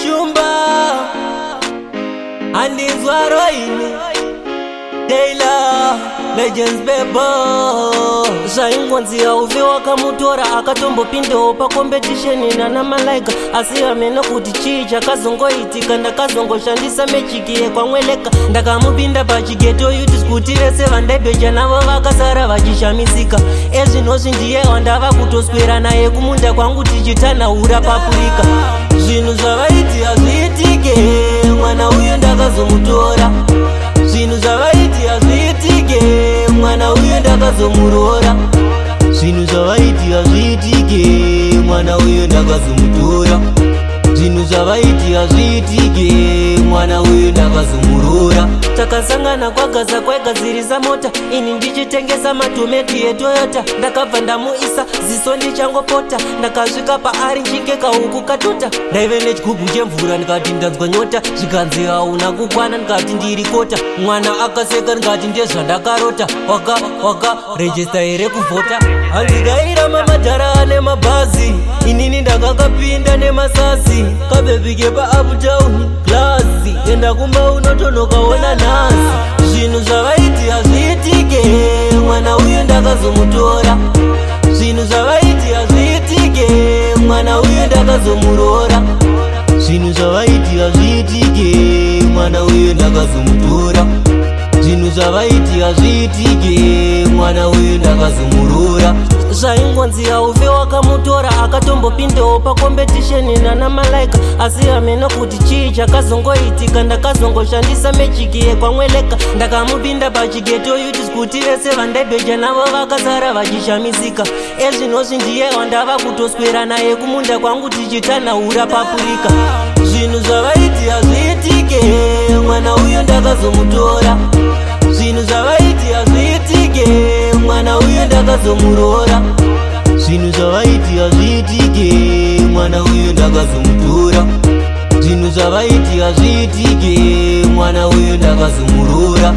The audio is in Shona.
Shumba andizwa roine Taylor Legends bebo zvaingonzi auve wakamutora akatombopindewo pakompetisheni nana malaika asi ameno kuti chii chakazongoitika ndakazongoshandisa mechiki yekwamweleka ndakamupinda pachigeto yutis kuti vese vandaibeja navo vakasara vachishamisika ezvinozvi ndiye wandava kutoswera naye kumunda kwangu tichitanaura papurika zvinhu zvavaiti hazviitike mwana uyu ndakazomutora zvinhu zvavaiti hazviitike mwana uyu ndakazomurora zvinhu zvavaiti hazviitike mwana uyu ndakazomutora zvinhu zvavaiti hazviitike mwana uyu ndakazomurora takasangana kwagaza kwaigadzirisa mota ini ndichitengesa matometi etoyota ndakabva ndamuisa ziso ndichangopota ndakasvika paari nchingeka huku katota ndaive nechigubhu chemvura ndikati ndanzwa nyota zvikanzi hauna kukwana ndikati ndiri kota mwana akaseka ndikati ndezvandakarota waka rejesta here kuvhota handikairama madhara ane mabhazi inini ndakakapinda nemasasi kabebike pauptown glasi enda kumba unotonokaona nhasi zvinhu zvavaiti hazviitike mwana uyu ndakazomutora zvinhu zvavaiti hazviitike mwana uyu ndakazomurora zvinhu zvavaiti hazviitike mwana uyu ndakazomutora zvinhu zvavaiti hazviitike mwana uyu ndakazomurora zvaingonzi haufe wakamutora akatombopindewo pakompetisheni nana malaika asi hameno kuti chii chakazongoitika ndakazongoshandisa mechiki yekwamweleka ndakamupinda pachigeto yutis kuti vese vandaibeja navo vakasara vachishamisika ezvinozvi ndiye wandava kutoswera naye kumunda kwangu tichitanaura papurika zvinhu zvavaiti hazviitike mwana uyu ndakazomutora zvinhu zvavaiti hazviitike mwana uyu ndakazomurora zvinhu zvavaiti hazviitike mwana uyu ndakazomutora zvinhu zvavaiti hazviitike mwana uyu ndakazomurora